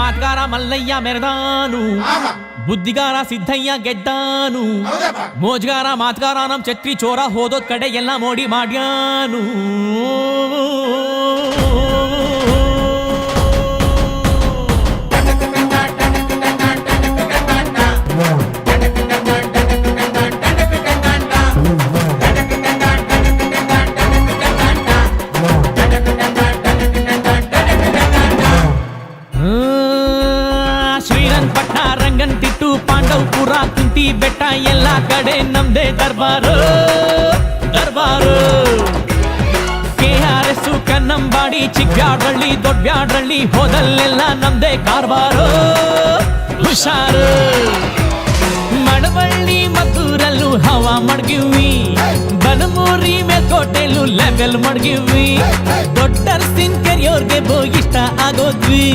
ಮಾತ್ಗಾರ ಮಲ್ಲಯ್ಯ ಮೆರೆದಾನು, ಬುದ್ಧಿಗಾರ ಸಿದ್ದಯ್ಯ ಗೆದ್ದಾನು, ಮೋಜ್ಗಾರ ಮಾತ್ಗಾರ ನಮ್ ಛತ್ರಿ ಚೋರ ಹೋದೋದ್ ಕಡೆ ಎಲ್ಲ ಮೋಡಿ ಮಾಡ್ಯಾನು. ಶ್ರೀರಂಗಪಟ್ಟಣ ರಂಗಂತಿಟ್ಟು ಪಾಂಡವಪುರ ಕುಂತಿ ಬೆಟ್ಟ ಎಲ್ಲ ಕಡೆ ನಮ್ದೇ ದರ್ಬಾರು ದರ್ಬಾರು. KRS ಕನ್ನಂಬಾಡಿ ಚಿಕ್ಕಬ್ಯಾಡ್ರಳ್ಳಿ ದೊಡ್ಡಬ್ಯಾಡ್ರಳ್ಳಿ ಹೋದಲ್ಲೆಲ್ಲ ನಮ್ದೇ ಕಾರ್ಬಾರು ಹುಷಾರು. ಮಳವಳ್ಳಿ ಮದ್ದೂರಲ್ಲೂ ಹವಾ ಮಡ್ಗಿವಿ, ಬನಮೂರಿ ಮೇಲ್ಕೋಟೆಲ್ಲೂ ಲೆವೆಲ್ ಮಡ್ಗಿವಿ, ದೊಡ್ಡರ್ಸಿನ್ ಕೆರಿಯೋರ್ಗೆ ಇಷ್ಟ ಆಗೋದ್ವಿ,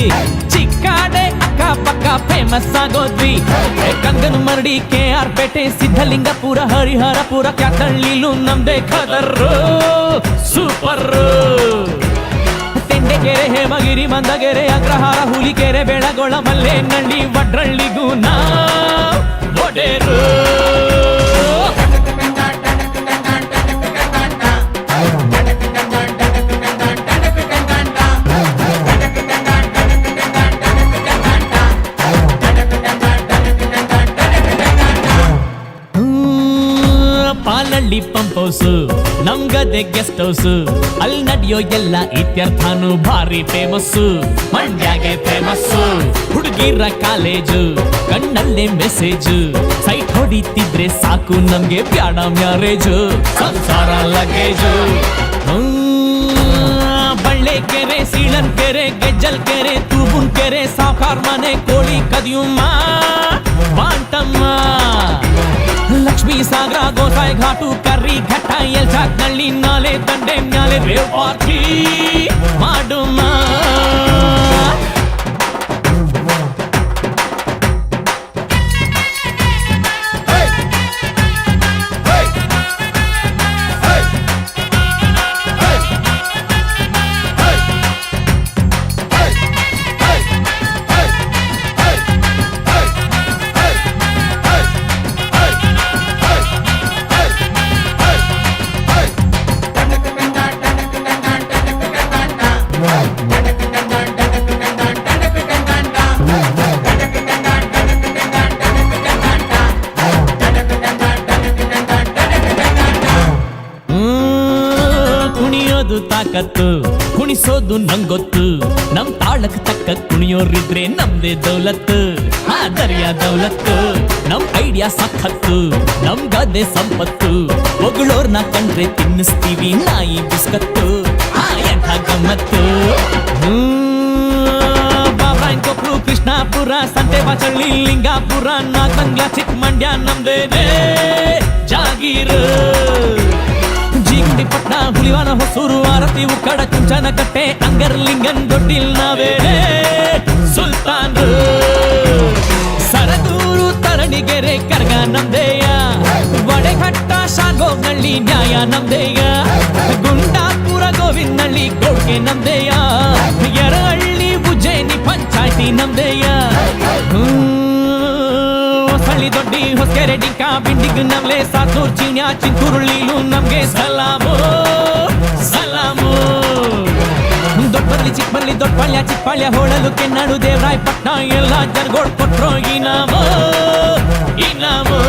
ಚಿಕ್ಕಾಡೆ ಅಕ್ಕ ಪಕ್ಕ ಫೇಮಸ್ ಆಗೋದ್ವಿ. ಕಂಗನ ಮರಡಿ KR ಪೇಟೆ ಸಿದ್ಧಲಿಂಗಪುರ ಹರಿಹರಪುರ ಕ್ಯಾತಳ್ಳಿಲೂ ನಮ್ದೇ ಖದರ್ರು ಸೂಪರ್. ತೆಂಡೆಕೆರೆ ಹೇಮಗಿರಿ ಮಂದಗೆರೆ ಅಗ್ರಹಾರ ಹುಲಿಕೆರೆ ಬೆಳಗೊಳ ಮಲ್ಲೇನಹಳ್ಳಿ ವಡ್ರಳ್ಳಿಗೂ ನಾವ್ ಒಡೆರು. ಪಾಲಳ್ಳಿ ಪಂಪ್ ಹೌಸ್ ನಮ್ಗದೆ ಗೆಸ್ಟ್ ಹೌಸ್, ಅಲ್ಲಿ ನಡೆಯೋ ಎಲ್ಲ ಇತ್ಯರ್ಥನು ಭಾರಿ ಫೇಮಸ್. ಮಂಡ್ಯಾಗೆ ಫೇಮಸ್ ಹುಡುಗಿರ ಕಾಲೇಜು, ಕಣ್ಣಲ್ಲೇ ಮೆಸೇಜ್, ಸೈಟ್ ಹೊಡಿತಿದ್ರೆ ಸಾಕು ನಮ್ಗೆ ಬ್ಯಾಡ ಮ್ಯಾರೇಜ್, ಸಂಸಾರ ಲಗೇಜು. ಬಳ್ಳೆಕೆರೆ ಸೀಳನ್ಕೆರೆ ಗೆಜ್ಜಲ್ ಕೆರೆ ತೂಬುನ್ ಕೆರೆ ಸಾವ್ಕಾರ್ ಮನೆ ಕೋಳಿ ಕದಿಯುಮ್ಮ ಬಾಂಟಮ್ಮ, ಲಕ್ಷ್ಮೀ ಸಾಗರ ಗೋಸಾಯಿ ಘಾಟು ಕರ್ರಿ ಘಟ್ಟ ಎಲ್ಚಾಕ್ನಳ್ಳಿ ನಾಲೆ ದಂಡೆ ಮ್ಯಾಲೆ ರೇವ್ ಪಾರ್ಟಿ ಮಾಡುಮ್ಮ. ಕುಣಿಯೋದು ತಾಕತ್ತು, ಕುಣಿಸೋದು ನಂಗೊತ್ತು, ನಮ್ ತಾಳಕ್ ತಕ್ಕ ಕುಣಿಯೋರಿದ್ರೆ ನಮ್ದೇ ದೌಲತ್ತು, ಆದರ್ಯ ದೌಲತ್ತು. ನಮ್ ಐಡಿಯಾ ಸಖತ್ತು, ನಮ್ ಗದ್ದೆ ಸಂಪತ್ತು, ಹೊಗಳೋರ್ನ ಕಂಡ್ರೆ ತಿನ್ನಿಸ್ತೀವಿ ನಾಯಿ ಬಿಸ್ಕತ್ತು, ಎಂಥ ಗಮ್ಮತ್ತು. ಬಾಬಾಯ್ಕೊಪ್ರು ಕೃಷ್ಣಾಪುರ ಸಂತೆ ಬಾಚಳ್ಳಿ ಲಿಂಗಾಪುರ ನಾಗಮಂಗ್ಲ ಚಿಕ್ಕಮಂಡ್ಯ ನಮ್ದೇನೆ ಜಾಗೀರು. ಜೀಗುಂಡಿಪಟ್ನ ಹುಲಿವಾನ ಹೊಸೂರು ಆರತಿ ಉಕ್ಕಡ ಕುಂಚನ ಕಟ್ಟೆ ಅಂಗರ್ಲಿಂಗನ್ ದೊಡ್ಡಿಲ್ ನಾವೇನೆ ಸುಲ್ತಾನ್ರು. ಸರದೂರು ತರಣಿಗೆರೆ ಕರ್ಗ ನಮ್ದೇಯ, ವಡೆಘಟ್ಟ ಶಾಗೋಗ್ನಳ್ಳಿ ನ್ಯಾಯ ನಮ್ದೇಯ, ಗುಂಡಾಪುರ ಗೋವಿಂದಳ್ಳಿ ಕೊಡ್ಗೆ ನಮ್ದೇಯ, ಯರಹಳ್ಳಿ ಉಜ್ಜಯಿನಿ ಪಂಚಾಯ್ತಿ ನಮ್ದೇಯ. ಹೊಸಳ್ಳಿ ದೊಡ್ಡಿ ಹೊಸಕೆರೆ ಡಿಂಕ ಬಿಂಡಿಗ್ ನಮ್ಲೆ ಸಾತೂರ್ ಚೀನ್ಯ ಚಿಂತೂರುಳ್ಳಿಲು ನಮ್ಗೆ ಸಲಾಮು ಸಲಾಮು. ದೊಡ್ಡಬರ್ಲಿ ಚಿಕ್ಕಬರ್ಲಿ ದೊಡ್ಡಪಾಳ್ಯ ಚಿಕ್ಕಪಾಳ್ಯ ಹೋಳಲು ಕೆನ್ನಾಡು ದೇವರಾಯಪಟ್ಟಣ ಎಲ್ಲ ಜನಗೋಡ್ ಕೊಟ್ರೋ ಇನಾಮು ಇನಾಮು.